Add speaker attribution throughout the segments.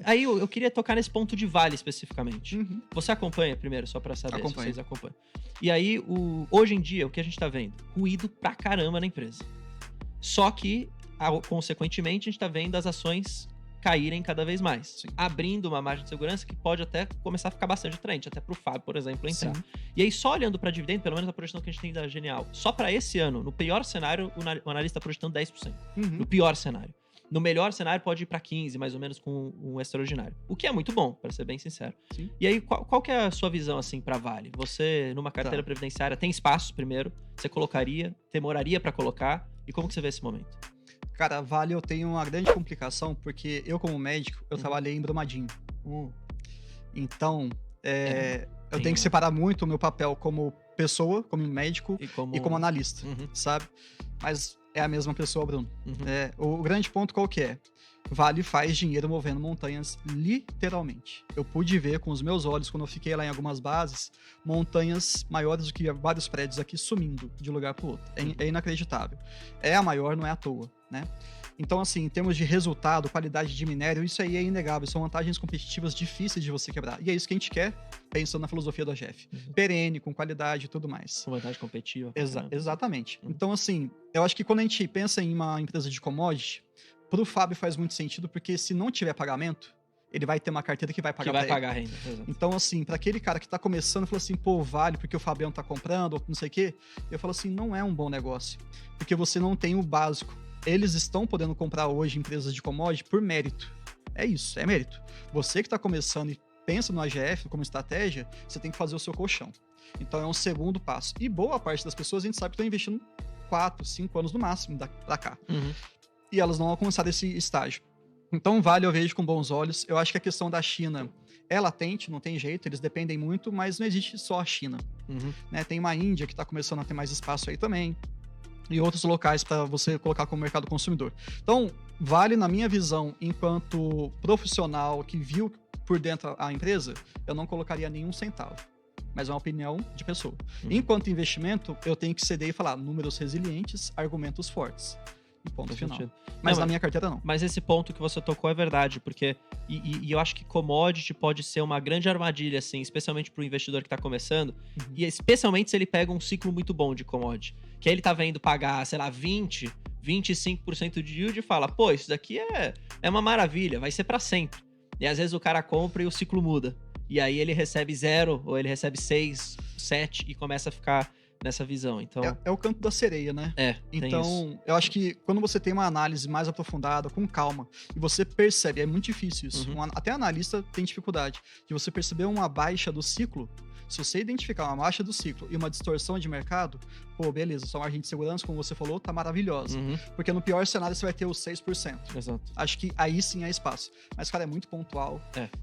Speaker 1: Aí eu queria tocar nesse ponto de Vale especificamente.
Speaker 2: Uhum.
Speaker 1: Você acompanha primeiro, só pra saber
Speaker 2: Acompanho.
Speaker 1: se vocês acompanham. E aí, hoje em dia, o que a gente tá vendo? Ruído pra caramba na empresa. Só que, consequentemente, a gente tá vendo as ações caírem cada vez mais.
Speaker 2: Sim.
Speaker 1: Abrindo uma margem de segurança que pode até começar a ficar bastante atraente, até pro Fábio, por exemplo, entrar.
Speaker 2: Sim.
Speaker 1: E aí, só olhando pra dividendo, pelo menos a projeção que a gente tem da Genial, só pra esse ano, no pior cenário, o analista tá projetando 10%.
Speaker 2: Uhum.
Speaker 1: No pior cenário. No melhor cenário, pode ir pra 15%, mais ou menos, com um extraordinário. O que é muito bom, pra ser bem sincero.
Speaker 2: Sim.
Speaker 1: E aí, qual que é a sua visão, assim, pra Vale? Você, numa carteira previdenciária, tem espaço, primeiro? Você colocaria? Demoraria pra colocar? E como que você vê esse momento?
Speaker 2: Cara, Vale eu tenho uma grande complicação, porque eu, como médico, eu trabalhei em Brumadinho. Então, eu tenho que separar muito o meu papel como pessoa, como médico e como analista, sabe? Mas é a mesma pessoa, Bruno. O grande ponto qual que é? Vale faz dinheiro movendo montanhas, literalmente. Eu pude ver com os meus olhos, quando eu fiquei lá em algumas bases, montanhas maiores do que vários prédios aqui sumindo de um lugar para o outro. É inacreditável. É a maior, não é à toa, né? Então, assim, em termos de resultado, qualidade de minério, isso aí é inegável. São vantagens competitivas difíceis de você quebrar. E é isso que a gente quer, pensando na filosofia do AGF. Perene, com qualidade e tudo mais.
Speaker 1: Com vantagem competitiva.
Speaker 2: Exatamente. Então, assim, eu acho que quando a gente pensa em uma empresa de commodity, pro Fábio faz muito sentido, porque se não tiver pagamento, ele vai ter uma carteira que vai pagar
Speaker 1: que vai pagar a renda. Exato.
Speaker 2: Então, assim, para aquele cara que tá começando, falou assim, pô, vale porque o Fabiano tá comprando, ou não sei o quê, eu falo assim, não é um bom negócio, porque você não tem o básico. Eles estão podendo comprar hoje empresas de commodity por mérito. É isso, é mérito. Você que tá começando e pensa no AGF como estratégia, você tem que fazer o seu colchão. Então, é um segundo passo. E boa parte das pessoas, a gente sabe que estão investindo 4, 5 anos no máximo pra cá. E elas não alcançaram esse estágio. Então, Vale eu vejo com bons olhos. Eu acho que a questão da China é latente, não tem jeito, eles dependem muito, mas não existe só a China. Né? Tem uma Índia que está começando a ter mais espaço aí também, e outros locais para você colocar como mercado consumidor. Então, Vale, na minha visão, enquanto profissional que viu por dentro a empresa, eu não colocaria nenhum centavo. Mas é uma opinião de pessoa. Enquanto investimento, eu tenho que ceder e falar números resilientes, argumentos fortes. Ponto final. Mas na minha carteira não.
Speaker 1: Mas esse ponto que você tocou é verdade, porque e eu acho que commodity pode ser uma grande armadilha, assim, especialmente para o investidor que está começando, e especialmente se ele pega um ciclo muito bom de commodity, que aí ele tá vendo pagar, sei lá, 25% de yield e fala, pô, isso daqui é uma maravilha, vai ser para sempre. E às vezes o cara compra e o ciclo muda. E aí ele recebe 0, ou ele recebe 6, 7 e começa a ficar nessa visão, então...
Speaker 2: É o canto da sereia, né? Então, eu acho que quando você tem uma análise mais aprofundada, com calma, e você percebe, é muito difícil isso, até analista tem dificuldade, de você perceber uma baixa do ciclo. Se você identificar uma baixa do ciclo e uma distorção de mercado, pô, beleza, sua margem de segurança, como você falou, tá maravilhosa. Porque no pior cenário você vai ter os 6%.
Speaker 1: Exato.
Speaker 2: Acho que aí sim há espaço. Mas, cara, é muito pontual.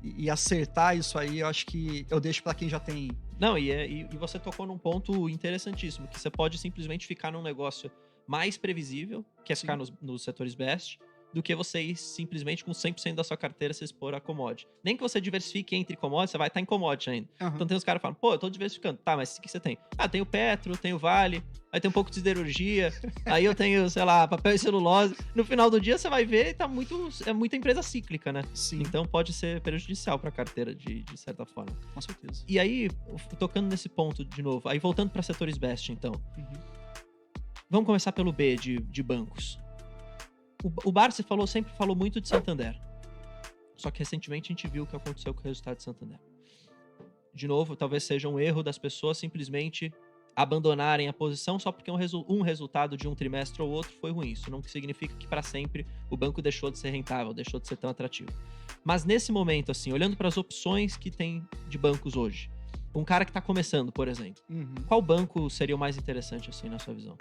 Speaker 2: E acertar isso aí, eu acho que eu deixo pra quem já tem.
Speaker 1: Não, e você tocou num ponto interessantíssimo, que você pode simplesmente ficar num negócio mais previsível, que é ficar nos setores best, do que você ir simplesmente com 100% da sua carteira se expor a commodity. Nem que você diversifique entre commodities, você vai estar em commodity ainda. Então tem os caras que falam, pô, eu tô diversificando. Tá, mas o que você tem? Ah, tem o Petro, tem o Vale, aí tem um pouco de siderurgia, aí eu tenho, sei lá, papel e celulose. No final do dia você vai ver e é muita empresa cíclica, né?
Speaker 2: Sim.
Speaker 1: Então pode ser prejudicial pra carteira de certa forma.
Speaker 2: Com certeza.
Speaker 1: E aí, tocando nesse ponto de novo, aí voltando para setores best, então. Vamos começar pelo B, de bancos. O Barsi sempre falou muito de Santander. Só que recentemente a gente viu o que aconteceu com o resultado de Santander. De novo, talvez seja um erro das pessoas simplesmente abandonarem a posição só porque um resultado de um trimestre ou outro foi ruim. Isso não significa que para sempre o banco deixou de ser rentável, deixou de ser tão atrativo. Mas nesse momento, assim, olhando para as opções que tem de bancos hoje, um cara que está começando, por exemplo, qual banco seria o mais interessante, assim, na sua visão?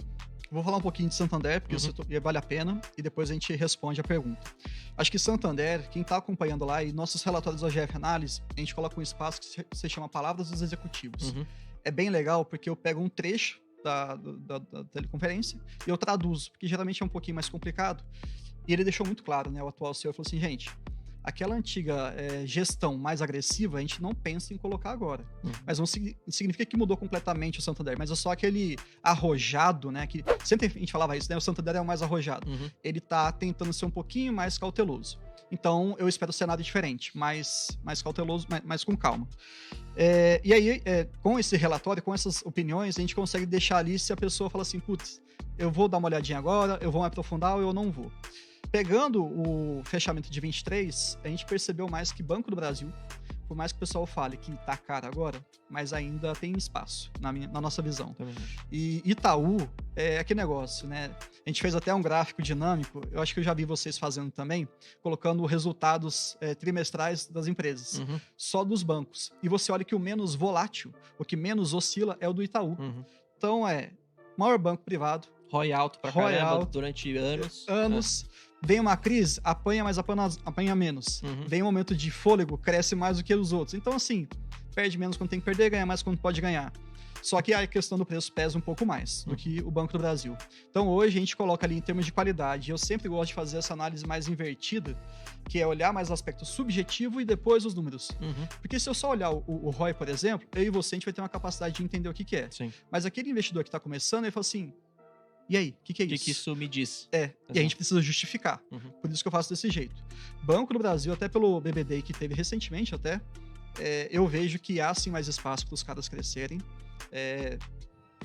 Speaker 2: Vou falar um pouquinho de Santander, porque vale a pena, e depois a gente responde a pergunta. Acho que Santander, quem está acompanhando lá, e nossos relatórios da GF Análise, a gente coloca um espaço que se chama Palavras dos Executivos. É bem legal, porque eu pego um trecho da teleconferência e eu traduzo, porque geralmente é um pouquinho mais complicado. E ele deixou muito claro, né, o atual CEO falou assim, gente, aquela antiga gestão mais agressiva, a gente não pensa em colocar agora. Mas não significa que mudou completamente o Santander, mas é só aquele arrojado, né? Que sempre a gente falava isso, né? O Santander é o mais arrojado. Ele tá tentando ser um pouquinho mais cauteloso. Então, eu espero um cenário diferente, mais cauteloso, mais com calma. E aí, com esse relatório, com essas opiniões, a gente consegue deixar ali se a pessoa fala assim, putz, eu vou dar uma olhadinha agora, eu vou me aprofundar ou eu não vou. Pegando o fechamento de 23, a gente percebeu mais que Banco do Brasil, por mais que o pessoal fale que tá caro agora, mas ainda tem espaço, na nossa visão. E Itaú é aquele negócio, né? A gente fez até um gráfico dinâmico, eu acho que eu já vi vocês fazendo também, colocando resultados trimestrais das empresas, só dos bancos. E você olha que o menos volátil, o que menos oscila é o do Itaú. Então maior banco privado.
Speaker 1: ROI alto pra caramba durante anos. Vem uma crise, apanha, mas apanha menos. Vem um momento de fôlego, cresce mais do que os outros. Então, assim, perde menos quando tem que perder, ganha mais quando pode ganhar. Só que a questão do preço pesa um pouco mais do que o Banco do Brasil. Então, hoje, a gente coloca ali em termos de qualidade. Eu sempre gosto de fazer essa análise mais invertida, que é olhar mais o aspecto subjetivo e depois os números. Porque se eu só olhar o ROI, por exemplo, eu e você, a gente vai ter uma capacidade de entender o que é. Sim.
Speaker 2: Mas aquele investidor que está começando, ele fala assim, e aí, o que é isso?
Speaker 1: O que isso me diz?
Speaker 2: E a gente precisa justificar. Por isso que eu faço desse jeito. Banco do Brasil, até pelo BBD que teve recentemente até, eu vejo que há sim mais espaço para os caras crescerem.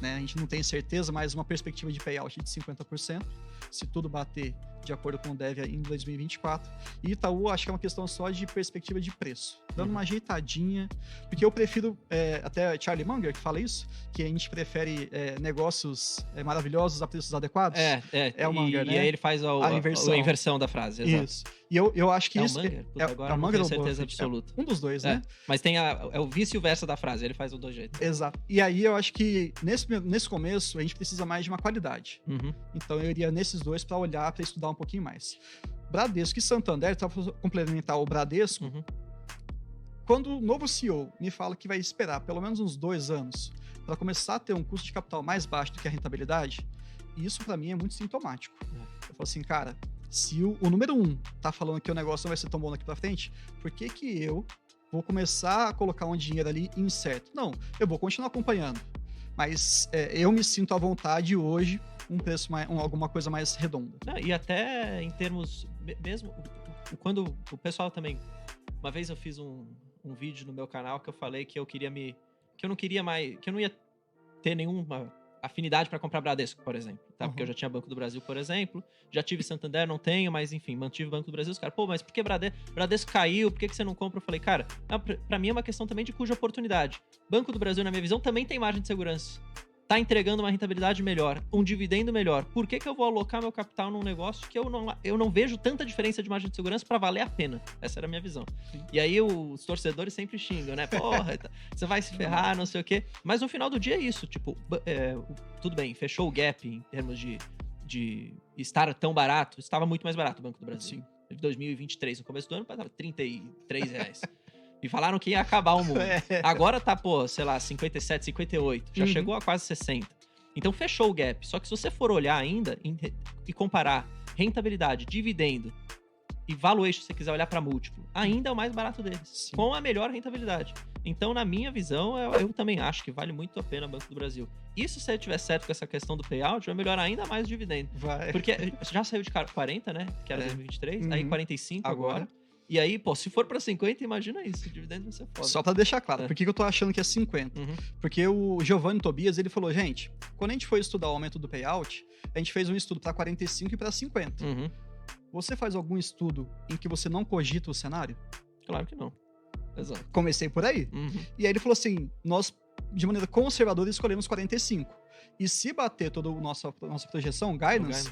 Speaker 2: Né, a gente não tem certeza, mas uma perspectiva de payout de 50%, se tudo bater de acordo com o DEV em 2024. E Itaú, acho que é uma questão só de perspectiva de preço, dando uma ajeitadinha, porque eu prefiro, até Charlie Munger que fala isso, que a gente prefere negócios maravilhosos a preços adequados.
Speaker 1: É o
Speaker 2: Munger, né?
Speaker 1: E aí ele faz a inversão da frase, exato.
Speaker 2: Isso. E eu acho que isso...
Speaker 1: O Munger? Agora
Speaker 2: o
Speaker 1: não
Speaker 2: Munger
Speaker 1: tenho
Speaker 2: ou
Speaker 1: certeza
Speaker 2: Buffett?
Speaker 1: absoluta.
Speaker 2: Um dos dois, né?
Speaker 1: Mas tem o vice e o verso da frase, ele faz os dois jeitos.
Speaker 2: Exato. E aí eu acho que nesse começo a gente precisa mais de uma qualidade. Então eu iria nesses dois para olhar, para estudar um pouquinho mais. Bradesco e Santander, para complementar o Bradesco, quando o novo CEO me fala que vai esperar pelo menos uns 2 anos para começar a ter um custo de capital mais baixo do que a rentabilidade, isso para mim é muito sintomático. Eu falo assim, cara, se o número 1 tá falando que o negócio não vai ser tão bom daqui para frente, por que eu vou começar a colocar um dinheiro ali incerto? Não, eu vou continuar acompanhando. Mas eu me sinto à vontade hoje, um preço alguma coisa mais redonda.
Speaker 1: Não, e até em termos, mesmo, quando o pessoal também, uma vez eu fiz um vídeo no meu canal que eu falei que eu não ia ter nenhuma afinidade para comprar Bradesco, por exemplo, tá? Porque eu já tinha Banco do Brasil, por exemplo, já tive Santander, não tenho, mas enfim, mantive Banco do Brasil. Os caras, mas por que Bradesco caiu? Por que você não compra? Eu falei, cara, para mim é uma questão também de cuja oportunidade. Banco do Brasil, na minha visão, também tem margem de segurança. Tá entregando uma rentabilidade melhor, um dividendo melhor. Por que eu vou alocar meu capital num negócio que eu não vejo tanta diferença de margem de segurança para valer a pena? Essa era a minha visão. Sim. E aí os torcedores sempre xingam, né? Porra, você vai se ferrar, não sei o quê. Mas no final do dia é isso. Tipo, tudo bem, fechou o gap em termos de estar tão barato. Estava muito mais barato o Banco do Brasil.
Speaker 2: Sim.
Speaker 1: Em 2023, no começo do ano, estava R$33. E falaram que ia acabar o mundo. Agora tá, sei lá, 57, 58. Já chegou a quase 60. Então fechou o gap. Só que se você for olhar ainda e comparar rentabilidade, dividendo e valuation, se você quiser olhar para múltiplo, ainda é o mais barato deles. Sim. Com a melhor rentabilidade. Então, na minha visão, eu também acho que vale muito a pena o Banco do Brasil. E se você tiver certo com essa questão do payout, vai melhorar ainda mais o dividendo.
Speaker 2: Vai.
Speaker 1: Porque já saiu de 40, né? Que era 2023. Aí 45 agora. E aí, se for pra 50, imagina isso, o dividendo vai ser foda.
Speaker 2: Só pra deixar claro, por que eu tô achando que é 50? Porque o Giovanni Tobias, ele falou, gente, quando a gente foi estudar o aumento do payout, a gente fez um estudo pra 45 e pra 50. Você faz algum estudo em que você não cogita o cenário?
Speaker 1: Claro que não. Exato.
Speaker 2: Comecei por aí. E aí ele falou assim, nós, de maneira conservadora, escolhemos 45. E se bater toda a nossa projeção, guidance,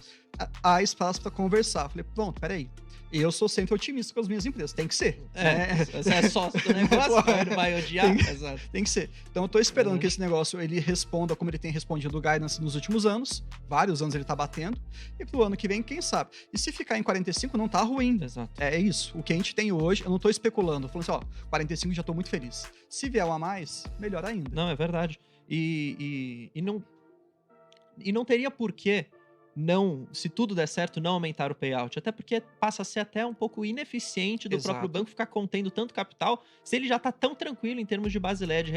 Speaker 2: há espaço pra conversar. Falei, pronto, peraí. Eu sou sempre otimista com as minhas empresas. Tem que ser.
Speaker 1: Você é sócio do negócio, ele vai odiar. Exato.
Speaker 2: Tem que ser. Então eu tô esperando que esse negócio ele responda como ele tem respondido o guidance nos últimos anos. Vários anos ele tá batendo. E pro ano que vem, quem sabe? E se ficar em 45, não tá ruim.
Speaker 1: Exato.
Speaker 2: É isso. O que a gente tem hoje, eu não tô especulando. Falando assim, 45 já tô muito feliz. Se vier um a mais, melhor ainda.
Speaker 1: Não, é verdade. E não teria porquê se tudo der certo, não aumentar o payout. Até porque passa a ser até um pouco ineficiente do próprio banco ficar contendo tanto capital, se ele já tá tão tranquilo em termos de Basileia de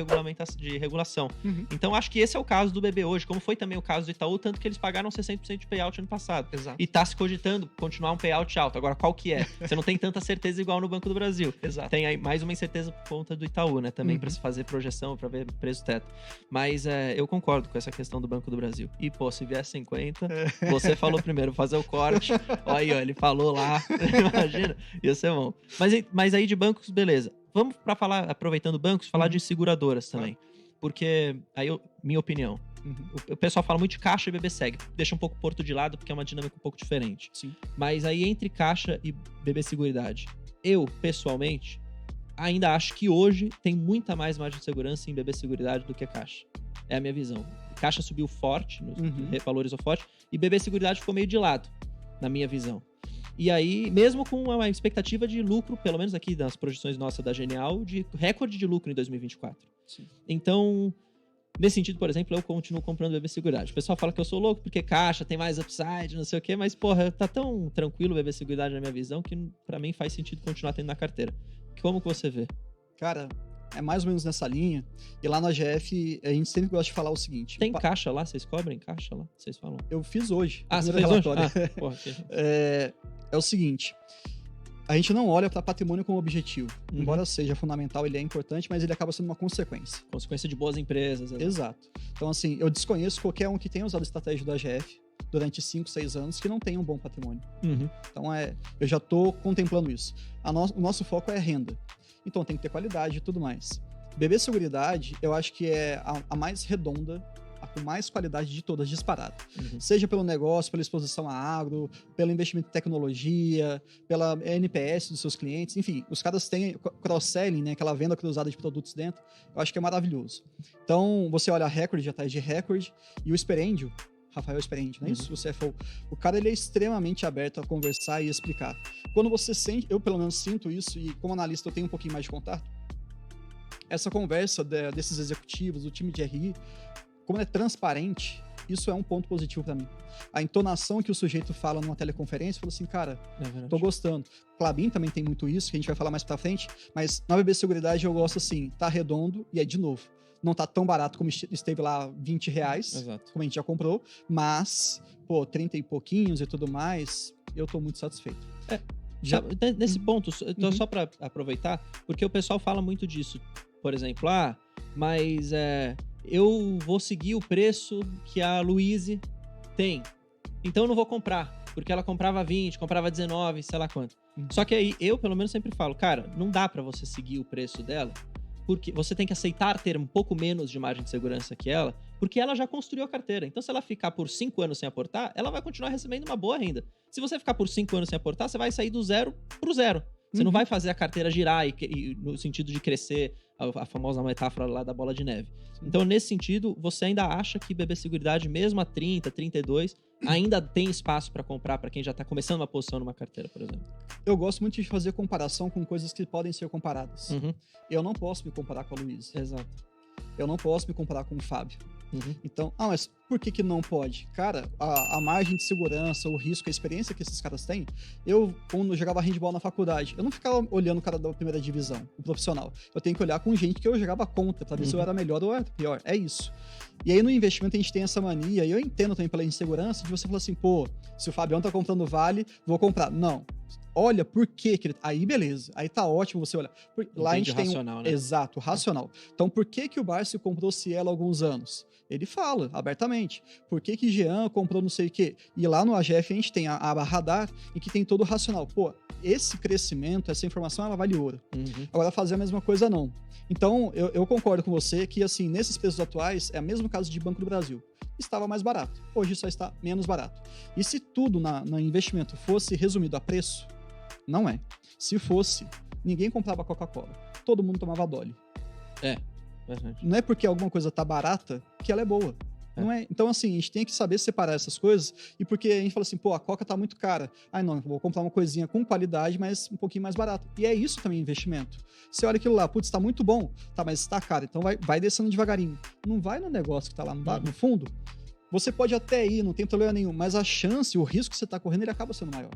Speaker 1: regulação. Então, acho que esse é o caso do BB hoje, como foi também o caso do Itaú, tanto que eles pagaram 60% de payout ano passado.
Speaker 2: Exato.
Speaker 1: E tá se cogitando continuar um payout alto. Agora, qual que é? Você não tem tanta certeza igual no Banco do Brasil.
Speaker 2: Exato.
Speaker 1: Tem aí mais uma incerteza por conta do Itaú, né? Também para se fazer projeção, para ver preço teto. Mas eu concordo com essa questão do Banco do Brasil. E, pô, se vier 50, você falou primeiro, vou fazer o corte. Olha aí, ó, ele falou lá. Imagina, ia ser bom. Mas aí de bancos, beleza. Vamos para falar, aproveitando bancos, falar de seguradoras também. Porque, aí, minha opinião, o pessoal fala muito de Caixa e BB Seg. Deixa um pouco Porto de lado, porque é uma dinâmica um pouco diferente.
Speaker 2: Sim.
Speaker 1: Mas aí, entre Caixa e BB Seguridade, eu, pessoalmente, ainda acho que hoje tem muita mais margem de segurança em BB Seguridade do que Caixa. É a minha visão. Caixa subiu forte, revalorizou forte, e BB Seguridade ficou meio de lado, na minha visão. E aí, mesmo com uma expectativa de lucro, pelo menos aqui nas projeções nossas da Genial, de recorde de lucro em 2024.
Speaker 2: Sim.
Speaker 1: Então, nesse sentido, por exemplo, eu continuo comprando BB Seguridade. O pessoal fala que eu sou louco porque Caixa tem mais upside, não sei o quê, mas, porra, tá tão tranquilo o BB Seguridade na minha visão que pra mim faz sentido continuar tendo na carteira. Como que você vê?
Speaker 2: Cara, é mais ou menos nessa linha. E lá na GF, a gente sempre gosta de falar o seguinte...
Speaker 1: Tem caixa lá? Vocês cobrem caixa lá? Vocês falam?
Speaker 2: Eu fiz hoje.
Speaker 1: Você fez hoje? Porra,
Speaker 2: é o seguinte... A gente não olha para patrimônio como objetivo. Embora seja fundamental, ele é importante, mas ele acaba sendo uma consequência.
Speaker 1: Consequência de boas empresas.
Speaker 2: Exato. Então, assim, eu desconheço qualquer um que tenha usado a estratégia da GF durante 5, 6 anos que não tenha um bom patrimônio. Então, eu já estou contemplando isso. O nosso foco é renda. Então, tem que ter qualidade e tudo mais. BB Seguridade, eu acho que é a mais redonda, a com mais qualidade de todas, disparado. Seja pelo negócio, pela exposição a agro, pelo investimento em tecnologia, pela NPS dos seus clientes, enfim, os caras têm cross-selling, né, aquela venda cruzada de produtos dentro, eu acho que é maravilhoso. Então, você olha a Record, atrás de Record, e o Sperendio, Rafael Sperendio, não é isso? O CFO. O cara, ele é extremamente aberto a conversar e explicar. Quando você sente, eu pelo menos sinto isso, e como analista eu tenho um pouquinho mais de contato, essa conversa desses executivos, do time de RI, como é transparente, isso é um ponto positivo para mim. A entonação que o sujeito fala numa teleconferência, falou assim, cara, tô gostando. Clabin também tem muito isso, que a gente vai falar mais pra frente, mas na BB Seguridade eu gosto assim, tá redondo e é de novo. Não tá tão barato como esteve lá R$20, como a gente já comprou, mas, 30 e pouquinhos e tudo mais, eu tô muito satisfeito.
Speaker 1: Nesse ponto, só pra aproveitar, porque o pessoal fala muito disso. Por exemplo, mas eu vou seguir o preço que a Louise tem. Então eu não vou comprar, porque ela comprava 20, comprava 19, sei lá quanto. Só que aí eu, pelo menos, sempre falo, cara, não dá pra você seguir o preço dela, porque você tem que aceitar ter um pouco menos de margem de segurança que ela, porque ela já construiu a carteira. Então, se ela ficar por 5 anos sem aportar, ela vai continuar recebendo uma boa renda. Se você ficar por 5 anos sem aportar, você vai sair do zero pro zero. Você não vai fazer a carteira girar e no sentido de crescer, a famosa metáfora lá da bola de neve. Então, nesse sentido, você ainda acha que BB Seguridade, mesmo a 30, 32, ainda tem espaço para comprar para quem já está começando uma posição numa carteira, por exemplo?
Speaker 2: Eu gosto muito de fazer comparação com coisas que podem ser comparadas. Eu não posso me comparar com a Luísa.
Speaker 1: Exato.
Speaker 2: Eu não posso me comparar com o Fábio. Então, mas por que não pode? Cara, a margem de segurança, o risco, a experiência que esses caras têm, quando eu jogava handball na faculdade, eu não ficava olhando o cara da primeira divisão, o profissional. Eu tenho que olhar com gente que eu jogava contra, pra ver se eu era melhor ou era pior. É isso. E aí no investimento a gente tem essa mania, e eu entendo também pela insegurança, de você falar assim, se o Fabião tá comprando Vale, vou comprar. Não. Olha, por que ele... Aí, beleza. Aí tá ótimo você olhar. Lá a gente tem
Speaker 1: racional, né?
Speaker 2: Exato, racional. Então, por que o Barsi comprou Cielo há alguns anos? Ele fala abertamente. Por que Jean comprou não sei o quê? E lá no AGF a gente tem a aba Radar, em que tem todo o racional. Esse crescimento, essa informação, ela vale ouro. Agora, fazer a mesma coisa, não. Então, eu concordo com você que, assim, nesses preços atuais, é o mesmo caso de Banco do Brasil. Estava mais barato. Hoje só está menos barato. E se tudo no investimento fosse resumido a preço, não é. Se fosse, ninguém comprava Coca-Cola. Todo mundo tomava Dolly. Não é porque alguma coisa tá barata que ela é boa. Não é? Então, assim, a gente tem que saber separar essas coisas. E porque a gente fala assim, a Coca tá muito cara. Não, vou comprar uma coisinha com qualidade, mas um pouquinho mais barata. E é isso também, investimento. Você olha aquilo lá, tá muito bom. Tá, mas tá caro. Então vai descendo devagarinho. Não vai no negócio que tá lá no fundo. Você pode até ir, não tem problema nenhum, mas a chance, o risco que você tá correndo, ele acaba sendo maior.